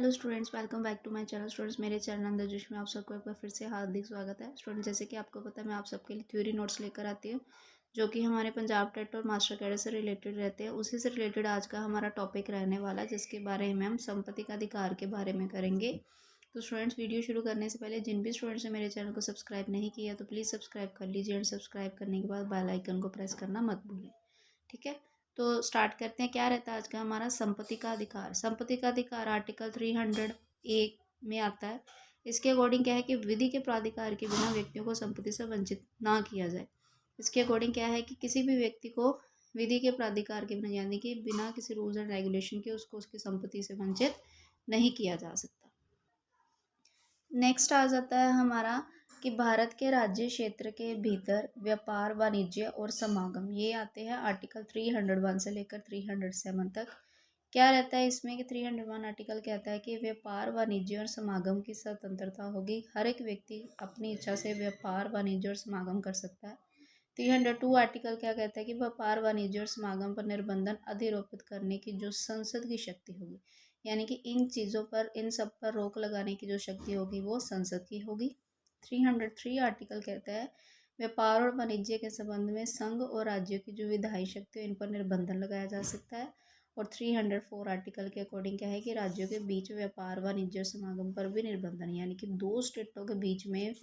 Hello students, welcome back to my channel. Students, मेरे channel अंदर जोश में आप सबको एक बार फिर से हार्दिक स्वागत है। स्टूडेंट्स, जैसे कि आपको पता है, मैं आप सबके लिए थ्योरी नोट्स लेकर आती हूँ जो कि हमारे पंजाब टेट और मास्टर कैडर से रिलेटेड रहते हैं। उसी से रिलेटेड आज का हमारा टॉपिक रहने वाला है, जिसके बारे में हम संपत्ति का अधिकार के बारे में करेंगे। तो स्टूडेंट्स, वीडियो शुरू करने से पहले जिन भी स्टूडेंट्स ने मेरे चैनल को सब्सक्राइब नहीं किया तो प्लीज़ सब्सक्राइब कर लीजिए, और सब्सक्राइब करने के बाद बेल आइकन को प्रेस करना मत भूलें। ठीक है, तो स्टार्ट करते हैं। क्या रहता है आज का हमारा संपत्ति का अधिकार। संपत्ति का अधिकार आर्टिकल 301 में आता है। इसके अकॉर्डिंग क्या है कि विधि के प्राधिकार के बिना व्यक्तियों को संपत्ति से वंचित ना किया जाए। इसके अकॉर्डिंग क्या है कि किसी भी व्यक्ति को विधि के प्राधिकार के बिना, यानी कि बिना किसी रूल्स एंड रेगुलेशन के, उसको उसकी संपत्ति से वंचित नहीं किया जा सकता। नेक्स्ट आ जाता है हमारा कि भारत के राज्य क्षेत्र के भीतर व्यापार, वाणिज्य और समागम, ये आते हैं आर्टिकल 301 से लेकर 307 तक। क्या रहता है इसमें कि 301 आर्टिकल कहता है कि व्यापार, वाणिज्य और समागम की स्वतंत्रता होगी। हर एक व्यक्ति अपनी इच्छा से व्यापार, वाणिज्य और समागम कर सकता है। 302 आर्टिकल क्या कहता है कि व्यापार, वाणिज्य और समागम पर निर्बंधन अधिरोपित करने की जो संसद की शक्ति होगी, यानी कि इन चीज़ों पर, इन सब पर रोक लगाने की जो शक्ति होगी वो संसद की होगी। 303 आर्टिकल कहता है व्यापार और वाणिज्य के संबंध में संघ और राज्यों की जो विधायी शक्ति है, इन पर निर्बंधन लगाया जा सकता है। और 304 आर्टिकल के अकॉर्डिंग क्या है कि राज्यों के बीच व्यापार, वाणिज्य और समागम पर भी निर्बंधन, यानी कि दो स्टेटों के बीच में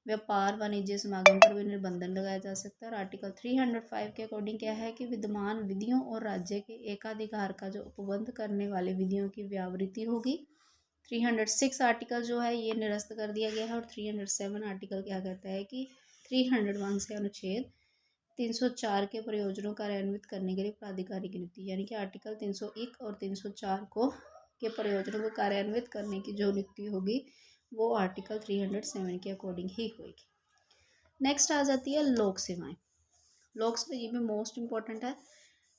व्यापार, वाणिज्य, समागम पर भी निर्बंधन लगाया जा सकता है। और आर्टिकल 305 के अकॉर्डिंग क्या है कि विद्यमान विधियों और राज्य के एकाधिकार का जो उपबंध करने वाले विधियों की व्यावृत्ति होगी। 306 आर्टिकल जो है ये निरस्त कर दिया गया है। और 307 आर्टिकल क्या कहता है कि 301 से अनुच्छेद 304 के प्रयोजनों कार्यान्वित करने के लिए प्राधिकारी की नियुक्ति, यानी कि आर्टिकल 301 और 304 को के प्रयोजनों को कार्यान्वित करने की जो नियुक्ति होगी वो आर्टिकल 307 के अकॉर्डिंग ही होगी। नेक्स्ट आ जाती है लोक सेवाएं। लोक सेवा ये भी मोस्ट इम्पॉर्टेंट है,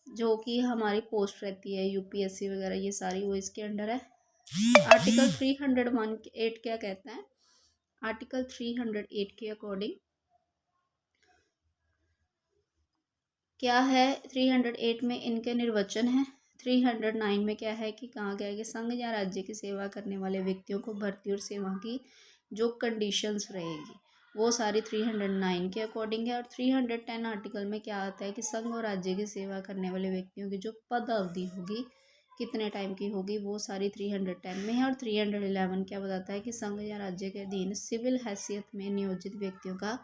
जो कि हमारी पोस्ट रहती है यूपीएससी वगैरह, ये सारी वो इसके अंडर है। आर्टिकल 301 क्या कहता है? आर्टिकल 308 के अकॉर्डिंग क्या है? 308 में इनके निर्वचन है। 309 में क्या है कि कहा गया है कि संघ या राज्य की सेवा करने वाले व्यक्तियों को भर्ती और सेवा की जो कंडीशंस रहेगी वो सारी 309 के अकॉर्डिंग है। और 310 आर्टिकल में क्या आता है कि संघ और राज्य की सेवा करने वाले व्यक्तियों की जो पद अवधि होगी, कितने टाइम की होगी, वो सारी 310 में है। और 311 क्या बताता है कि संघ या राज्य के अधीन सिविल हैसियत में नियोजित व्यक्तियों का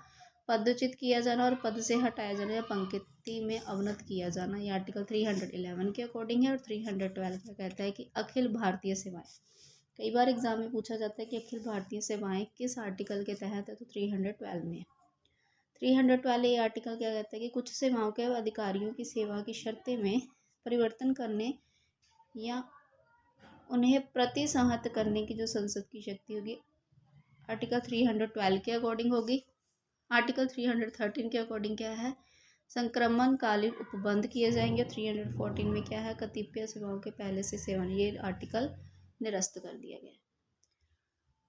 पदच्युत किया जाना और पद से हटाया जाना या पंक्ति में अवनत किया जाना, ये आर्टिकल 311 के अकॉर्डिंग है। और 312 क्या कहता है कि अखिल भारतीय सेवाएं, कई बार एग्जाम में पूछा जाता है कि अखिल भारतीय सेवाएं किस आर्टिकल के तहत है, तो 312 में है। 312 ये आर्टिकल क्या कहता है कि कुछ सेवाओं के अधिकारियों की सेवा की शर्तें में परिवर्तन करने या उन्हें प्रतिसंहत करने की जो संसद की शक्ति होगी, आर्टिकल 312 के अकॉर्डिंग होगी। आर्टिकल 313 के अकॉर्डिंग क्या है? संक्रमणकालीन उपबंध किए जाएंगे। 314 में क्या है? कतिपय सेवाओं के पहले से सेवन, ये आर्टिकल निरस्त कर दिया गया।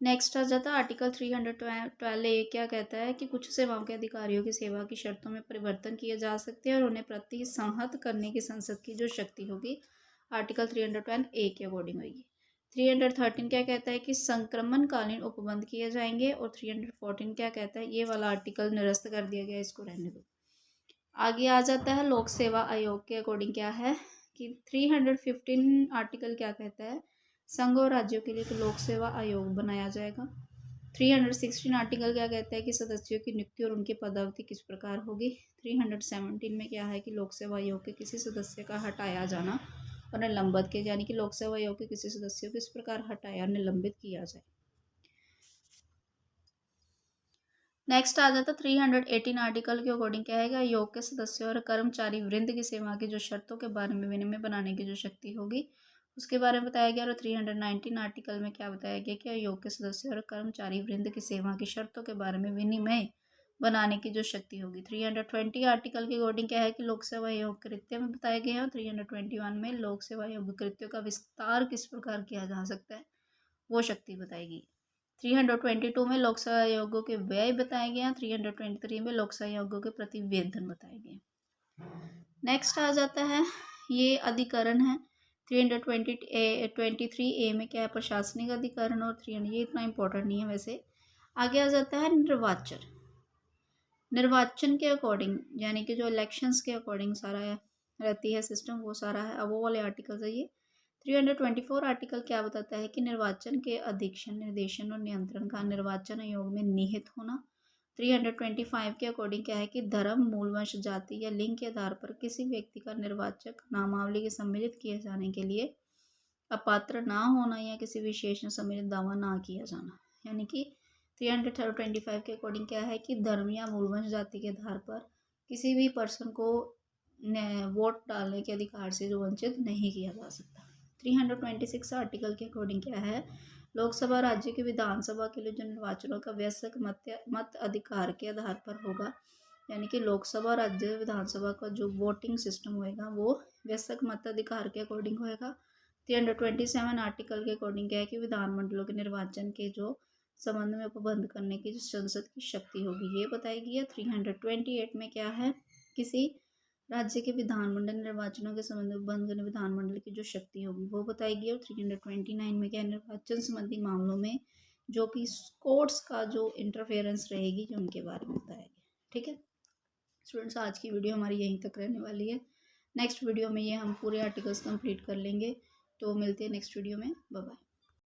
नेक्स्ट आ जाता है आर्टिकल 312 ए क्या कहता है कि कुछ सेवाओं के अधिकारियों की सेवा की शर्तों में परिवर्तन किए जा सकते हैं और उन्हें प्रतिसंहत करने की संसद की जो शक्ति होगी, आर्टिकल 312 ए के अकॉर्डिंग होगी। 313 क्या कहता है कि संक्रमणकालीन उपबंध किए जाएंगे। और 314 क्या कहता है? ये वाला आर्टिकल निरस्त कर दिया गया, इसको रहने दो। आगे आ जाता है लोक सेवा आयोग के अकॉर्डिंग क्या है कि 315 आर्टिकल क्या कहता है? संघ और राज्यों के लिए लोक सेवा आयोग बनाया जाएगा। 316 आर्टिकल क्या कहता है कि सदस्यों की नियुक्ति और उनकी पदावधि किस प्रकार होगी। 317 में क्या है कि लोक सेवा आयोग के किसी सदस्य का हटाया जाना और निलंबित किया, यानी कि लोक सेवा आयोग के किसी सदस्य को किस प्रकार हटाया, निलंबित किया जाए। नेक्स्ट आ जाता 318 आर्टिकल के अकॉर्डिंग क्या है कि आयोग के सदस्यों और कर्मचारी वृंद की सेवा की जो शर्तों के बारे में विनिमय बनाने की जो शक्ति होगी उसके बारे में बताया गया। और 319 आर्टिकल में क्या बताया गया कि आयोग के सदस्यों और कर्मचारी वृंद की सेवा की शर्तों के बारे में विनिमय बनाने की जो शक्ति होगी। 320 आर्टिकल के अकॉर्डिंग क्या है कि लोक सेवा आयोग कृत्य में बताए गए हैं। और 321 में लोक सेवा आयोग कृत्यों का विस्तार किस प्रकार किया जा सकता है वो शक्ति बताएगी। 322 में लोक सेवा आयोगों के व्यय बताए गए हैं। 323 में लोक सेवा आयोगों के प्रतिवेदन बताए गए। नेक्स्ट आ जाता है, ये अधिकरण है 323A में क्या है, प्रशासनिक अधिकरण, और 300, ये इतना इम्पोर्टेंट नहीं है वैसे। आगे आ जाता है निर्वाचन। निर्वाचन के अकॉर्डिंग, यानी कि जो इलेक्शंस के अकॉर्डिंग सारा रहती है सिस्टम, वो सारा है। अब वो वाले आर्टिकल है ये। 324 आर्टिकल क्या बताता है कि निर्वाचन के अधीक्षण, निर्देशन और नियंत्रण का निर्वाचन आयोग में निहित होना। 325 के अकॉर्डिंग क्या है कि धर्म, मूल वंश, जाति या लिंग के आधार पर किसी व्यक्ति का निर्वाचक नामावली के सम्मिलित किए जाने के लिए अपात्र ना होना या किसी विशेष में सम्मिलित दावा ना किया जाना। यानी कि 325 के अकॉर्डिंग क्या है कि धर्म या मूल वंश, जाति के आधार पर किसी भी पर्सन को वोट डालने के अधिकार से जो वंचित नहीं किया जा सकता। 326 आर्टिकल के अकॉर्डिंग क्या है, लोकसभा राज्य की विधानसभा के लिए जो निर्वाचनों का वयस्क मत अधिकार के आधार पर होगा, यानी कि लोकसभा, राज्य विधानसभा का जो वोटिंग सिस्टम होएगा वो वयस्क मत अधिकार के अकॉर्डिंग होएगा। 327 आर्टिकल के अकॉर्डिंग क्या है कि विधानमंडलों के निर्वाचन के जो संबंध में उपबंध करने की जो संसद की शक्ति होगी ये बताई है। 328 में क्या है, किसी राज्य के विधानमंडल निर्वाचनों के संबंध में उपबंध करने विधानमंडल की जो शक्ति होगी वो बताएगी। और 329 में क्या है, निर्वाचन संबंधी मामलों में जो कि कोर्ट्स का जो इंटरफेरेंस रहेगी जो उनके बारे में बताएगी। ठीक है स्टूडेंट्स, आज की वीडियो हमारी यहीं तक रहने वाली है। नेक्स्ट वीडियो में ये हम पूरे आर्टिकल्स कंप्लीट कर लेंगे। तो मिलते हैं नेक्स्ट वीडियो में। Bye bye.